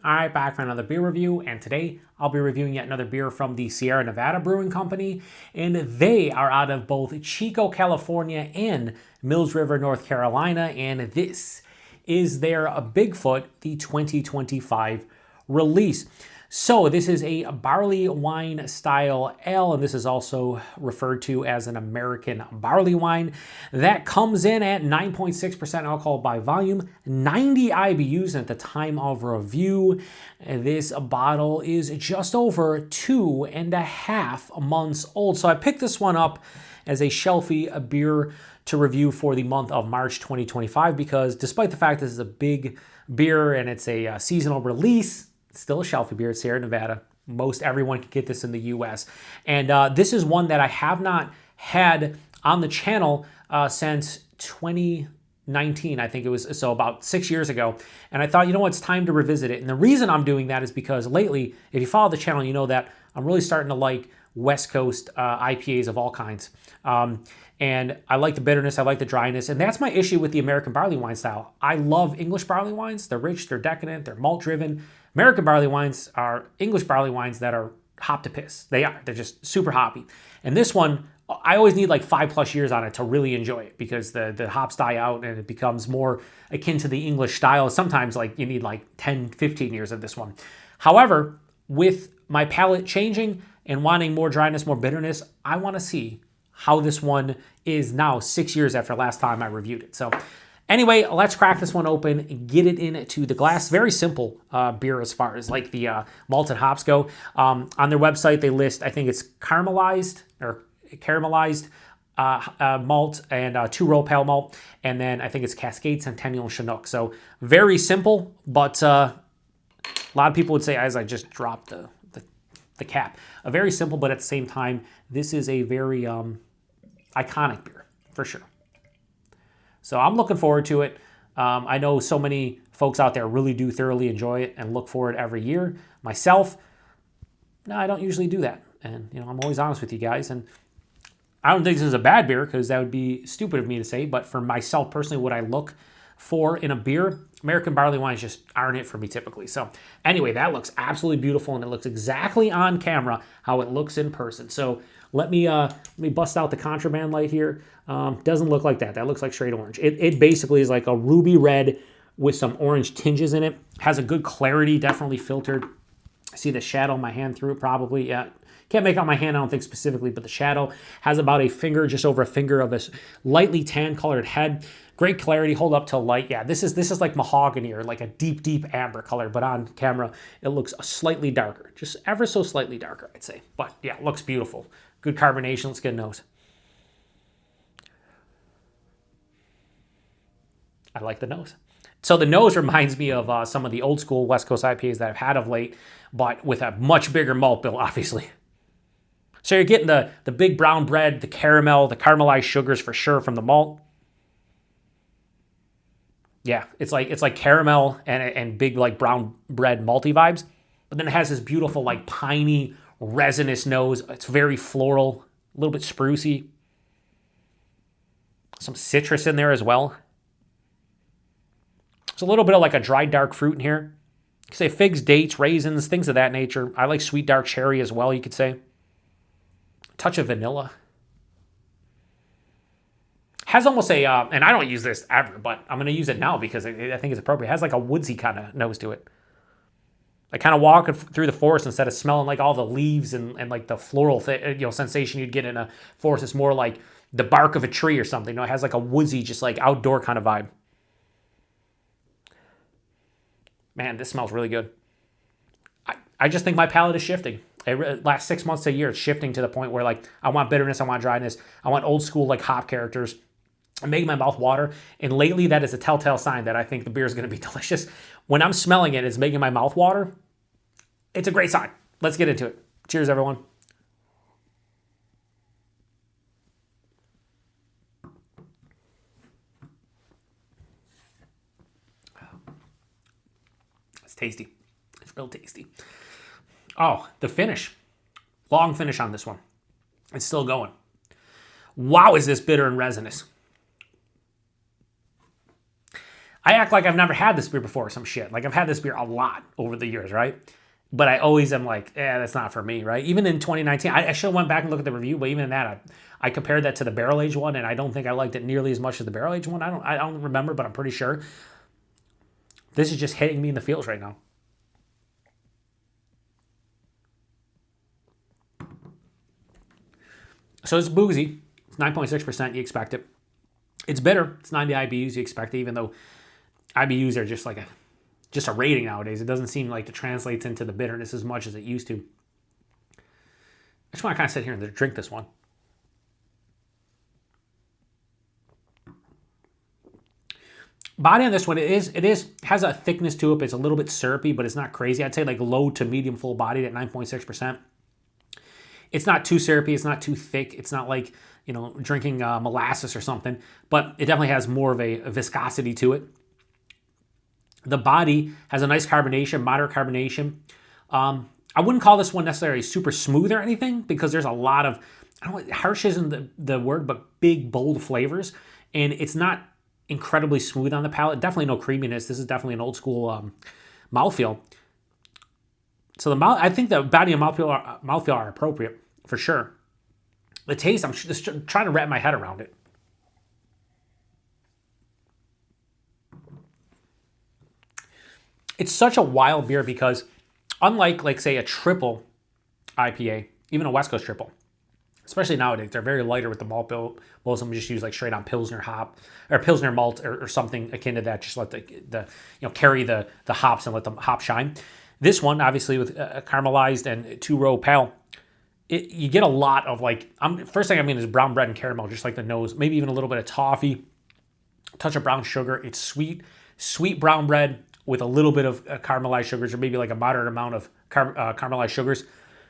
Alright, back for another beer review, and today I'll be reviewing yet another beer from the Sierra Nevada Brewing Company, and they are out of both Chico, California and Mills River, North Carolina, and this is their Bigfoot, the 2025 release. So this is a barley wine style ale, and this is also referred to as an American barley wine. That comes in at 9.6% alcohol by volume, 90 IBUs at the time of review. This bottle is just over 2.5 months old. So I picked this one up as a shelfie beer to review for the month of March 2025 because despite the fact this is a big beer and it's a seasonal release, still a shelfie beer. It's Sierra Nevada. Most everyone can get this in the US. And this is one that I have not had on the channel since 2019, I think it was, so about 6 years ago. And I thought, you know what, it's time to revisit it. And the reason I'm doing that is because lately, if you follow the channel, you know that I'm really starting to like West Coast IPAs of all kinds. And I like the bitterness, I like the dryness, and that's my issue with the American barley wine style. I love English barley wines. They're rich, they're decadent, they're malt driven. American barley wines are English barley wines that are hop to piss. They are. They're just super hoppy. And this one, I always need like 5+ years on it to really enjoy it because the hops die out and it becomes more akin to the English style. Sometimes like you need like 10, 15 years of this one. However, with my palate changing and wanting more dryness, more bitterness, I want to see how this one is now 6 years after last time I reviewed it. So anyway, let's crack this one open and get it into the glass. Very simple beer as far as like the malted hops go. On their website, they list, I think it's caramelized malt and 2-row pale malt. And then I think it's Cascade, Centennial, and Chinook. So very simple, but a lot of people would say, as I just dropped the cap, a very simple, but at the same time, this is a very iconic beer for sure. So I'm looking forward to it. I know so many folks out there really do thoroughly enjoy it and look for it every year. Myself, no, I don't usually do that. And, you know, I'm always honest with you guys. And I don't think this is a bad beer because that would be stupid of me to say. But for myself personally, what I look for in a beer, American barley wines just aren't it for me typically. So anyway, that looks absolutely beautiful and it looks exactly on camera how it looks in person. So let me bust out the contraband light here. Doesn't look like that. That looks like straight orange. It basically is like a ruby red with some orange tinges in it. Has a good clarity, definitely filtered. I see the shadow in my hand through it probably. Yeah, can't make out my hand, I don't think specifically, but the shadow has about a finger, just over a finger of a lightly tan colored head. Great clarity, hold up to light. Yeah, this is like mahogany or like a deep, deep amber color, but on camera, it looks slightly darker. Just ever so slightly darker, I'd say. But yeah, it looks beautiful. Good carbonation, let's get a nose. I like the nose. So the nose reminds me of some of the old school West Coast IPAs that I've had of late, but with a much bigger malt bill, obviously. So you're getting the big brown bread, the caramel, the caramelized sugars for sure from the malt. Yeah, it's like caramel and big like brown bread malty vibes, but then it has this beautiful like piney, resinous nose. It's very floral, a little bit sprucey. Some citrus in there as well. There's a little bit of like a dried dark fruit in here. You could say figs, dates, raisins, things of that nature. I like sweet dark cherry as well, you could say. Touch of vanilla. Has almost a, and I don't use this ever, but I'm going to use it now because I think it's appropriate. It has like a woodsy kind of nose to it. Like kind of walking through the forest instead of smelling like all the leaves and like the floral sensation you'd get in a forest. It's more like the bark of a tree or something. You know, it has like a woodsy, just like outdoor kind of vibe. Man, this smells really good. I just think my palate is shifting. Last 6 months to a year, it's shifting to the point where like I want bitterness, I want dryness, I want old school like hop characters. I'm making my mouth water, and lately that is a telltale sign that I think the beer is going to be delicious. When I'm smelling it, it's making my mouth water. It's a great sign. Let's get into it. Cheers, everyone. It's tasty. It's real tasty. Oh, the finish. Long finish on this one. It's still going. Wow, is this bitter and resinous. I act like I've never had this beer before or some shit. Like I've had this beer a lot over the years, right? But I always am like, that's not for me, right? Even in 2019, I should have went back and looked at the review, but even in that, I compared that to the barrel-aged one, and I don't think I liked it nearly as much as the barrel-aged one. I don't remember, but I'm pretty sure. This is just hitting me in the feels right now. So it's boozy. It's 9.6%. You expect it. It's bitter. It's 90 IBUs. You expect it, even though IBUs are just like a rating nowadays. It doesn't seem like it translates into the bitterness as much as it used to. I just want to kind of sit here and drink this one. Body on this one, it has a thickness to it. It's a little bit syrupy, but it's not crazy. I'd say like low to medium full bodied at 9.6%. It's not too syrupy. It's not too thick. It's not like, drinking molasses or something, but it definitely has more of a viscosity to it. The body has a nice carbonation, moderate carbonation. I wouldn't call this one necessarily super smooth or anything because there's a lot of, harsh isn't the word, but big, bold flavors. And it's not incredibly smooth on the palate. Definitely no creaminess. This is definitely an old school mouthfeel. So I think the body and mouthfeel are appropriate for sure. The taste, I'm just trying to wrap my head around it. It's such a wild beer because unlike, like, say, a triple IPA, even a West Coast triple, especially nowadays, they're very lighter with the malt bill. Most of them just use like straight on Pilsner hop or Pilsner malt or something akin to that. Just let the carry the hops and let the hop shine. This one, obviously, with caramelized and two-row pale, you get a lot of like, first thing I mean is brown bread and caramel, just like the nose, maybe even a little bit of toffee, a touch of brown sugar. It's sweet brown bread with a little bit of caramelized sugars, or maybe like a moderate amount of caramelized sugars.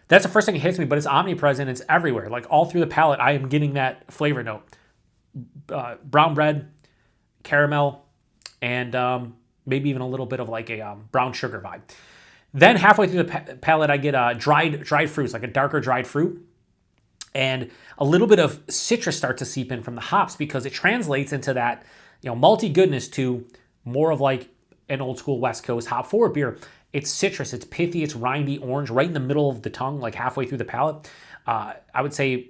That's the first thing that hits me, but it's omnipresent. It's everywhere. Like all through the palate, I am getting that flavor note. Brown bread, caramel, and maybe even a little bit of like a brown sugar vibe. Then halfway through the palate, I get dried fruits, like a darker dried fruit. And a little bit of citrus starts to seep in from the hops because it translates into that, malty goodness to more of like an old school West Coast hop forward beer. It's citrus, it's pithy, it's rindy orange, right in the middle of the tongue, like halfway through the palate. I would say,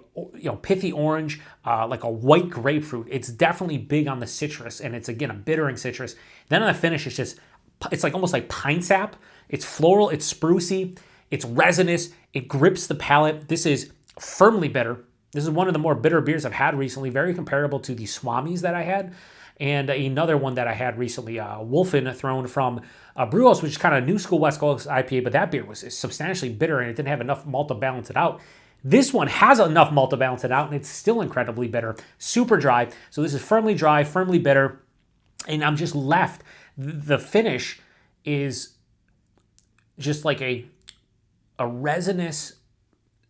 pithy orange, like a white grapefruit. It's definitely big on the citrus, and it's, again, a bittering citrus. Then on the finish, it's like almost like pine sap. It's floral, it's sprucey, it's resinous, it grips the palate. This is firmly bitter. This is one of the more bitter beers I've had recently, very comparable to the Swamis that I had. And another one that I had recently, Wolfen Throne from Brewhouse, which is kind of new school West Coast IPA, but that beer was substantially bitter and it didn't have enough malt to balance it out. This one has enough malt to balance it out, and it's still incredibly bitter, super dry. So this is firmly dry, firmly bitter, and I'm just left. The finish is just like a resinous,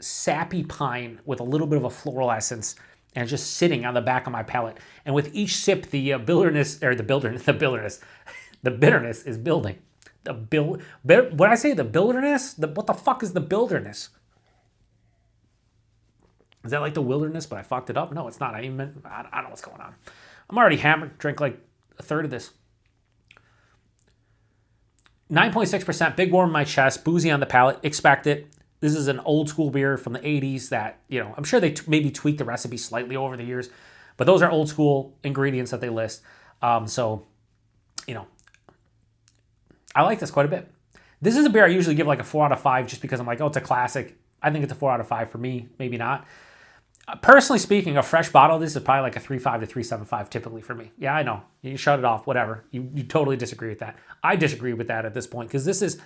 sappy pine with a little bit of a floral essence, and it's just sitting on the back of my palate. And with each sip, the bitterness is building. When I say the bitterness, what the fuck is the bitterness? Is that like the wilderness, but I fucked it up? No, it's not. I don't know what's going on. I'm already hammered. Drink like a third of this. 9.6%, big warm in my chest, boozy on the palate. Expect it. This is an old school beer from the 80s that, I'm sure they maybe tweaked the recipe slightly over the years, but those are old school ingredients that they list. So, I like this quite a bit. This is a beer I usually give like a 4 out of 5 just because I'm like, it's a classic. I think it's a 4 out of 5 for me, maybe not. Personally speaking, a fresh bottle of this is probably like a 3.5 to 3.75 typically for me. Yeah, I know. You shut it off, whatever. You totally disagree with that. I disagree with that at this point because this is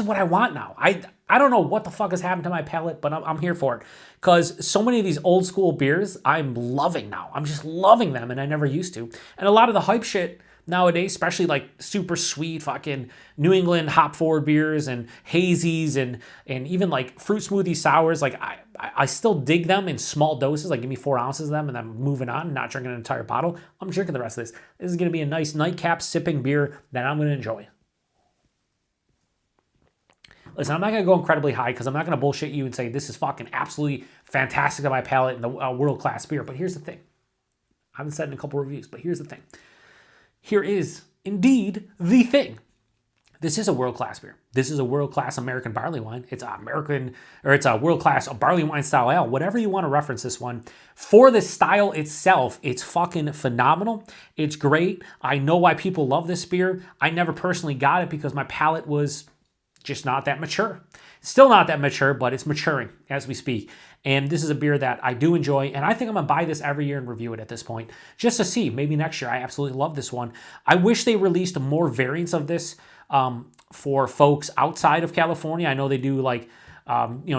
what I want now. I don't know what the fuck has happened to my palate, but I'm here for it. Because so many of these old school beers, I'm loving now. I'm just loving them, and I never used to. And a lot of the hype shit nowadays, especially like super sweet fucking New England hop forward beers and hazies and even like fruit smoothie sours, like I still dig them in small doses. Like give me 4 ounces of them and I'm moving on, not drinking an entire bottle. I'm drinking the rest of this. This is going to be a nice nightcap sipping beer that I'm going to enjoy. Listen, I'm not going to go incredibly high because I'm not going to bullshit you and say this is fucking absolutely fantastic on my palate and the world-class beer. But here's the thing. I haven't said it in a couple reviews, but here's the thing. here is indeed the thing. This is a world-class beer. This is a world-class American barley wine. It's a world-class barley wine style ale, whatever you want to reference this one. For the style itself, it's fucking phenomenal. It's great. I know why people love this beer. I never personally got it because my palate was just not that mature. Still not that mature, but it's maturing as we speak. And this is a beer that I do enjoy, and I think I'm gonna buy this every year and review it at this point, just to see. Maybe next year. I absolutely love this one. I wish they released more variants of this for folks outside of California. I know they do like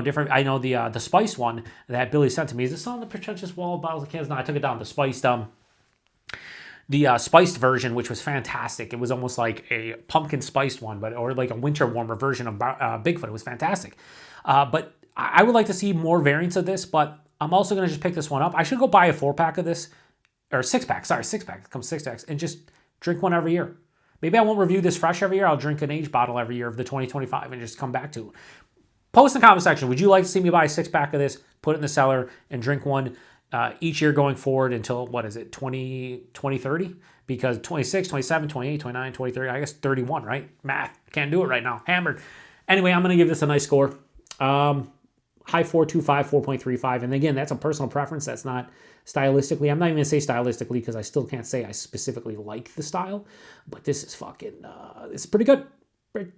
different. I know the spiced one that Billy sent to me. Is this on the pretentious wall of bottles of cans? No, I took it down. The spiced. The spiced version, which was fantastic. It was almost like a pumpkin spiced one, or like a winter warmer version of Bigfoot. It was fantastic. But I would like to see more variants of this, but I'm also going to just pick this one up. I should go buy a 4-pack of this, or 6-pack. Sorry, 6-pack. It comes 6-packs, and just drink one every year. Maybe I won't review this fresh every year. I'll drink an aged bottle every year of the 2025 and just come back to it. Post in the comment section, would you like to see me buy a 6-pack of this, put it in the cellar, and drink one each year going forward until, 2030? Because 26, 27, 28, 29, 20, 30, I guess 31, right? Math. Can't do it right now. Hammered. Anyway, I'm going to give this a nice score. High 4.25, 4.35. And again, that's a personal preference. That's not stylistically. I'm not even going to say stylistically because I still can't say I specifically like the style. But this is fucking, it's pretty good. Pretty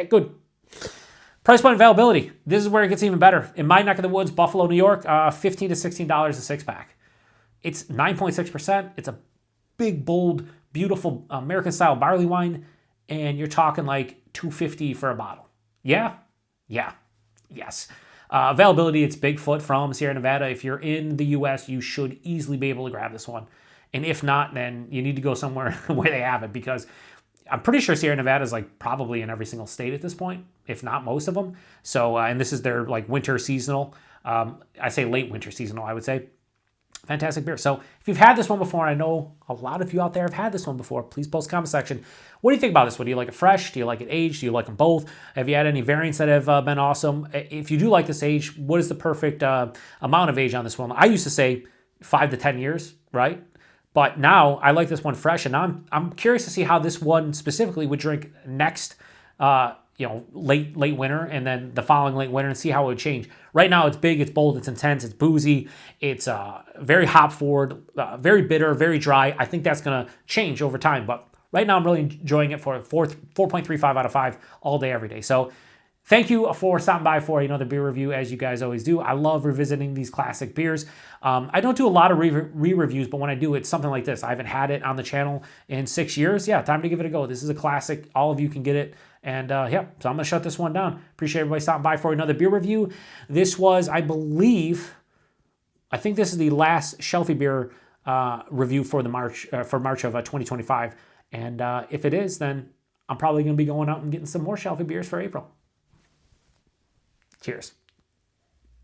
good. Price point availability. This is where it gets even better. In my neck of the woods, Buffalo, New York, $15 to $16 a 6-pack. It's 9.6%. It's a big, bold, beautiful American-style barley wine. And you're talking like $2.50 for a bottle. Yeah? Yeah. Yes. Availability, it's Bigfoot from Sierra Nevada. If you're in the U.S., you should easily be able to grab this one. And if not, then you need to go somewhere where they have it, because I'm pretty sure Sierra Nevada is like probably in every single state at this point, if not most of them. So, and this is their like winter seasonal. I say late winter seasonal, I would say. Fantastic beer. So if you've had this one before, and I know a lot of you out there have had this one before, please post in the comment section. What do you think about this one? Do you like it fresh? Do you like it aged? Do you like them both? Have you had any variants that have been awesome? If you do like this age, what is the perfect amount of age on this one? I used to say 5 to 10 years, right? But now I like this one fresh, and I'm curious to see how this one specifically would drink next, late winter, and then the following late winter, and see how it would change. Right now, it's big, it's bold, it's intense, it's boozy, it's very hop forward, very bitter, very dry. I think that's gonna change over time, but right now I'm really enjoying it for 4.35 out of 5 all day, every day. So thank you for stopping by for another beer review, as you guys always do. I love revisiting these classic beers. I don't do a lot of re-reviews, but when I do, it's something like this. I haven't had it on the channel in 6 years. Yeah, time to give it a go. This is a classic. All of you can get it. And so I'm going to shut this one down. Appreciate everybody stopping by for another beer review. This was, I think this is the last Shelfie beer review for March of 2025. And if it is, then I'm probably going to be going out and getting some more Shelfie beers for April. Cheers.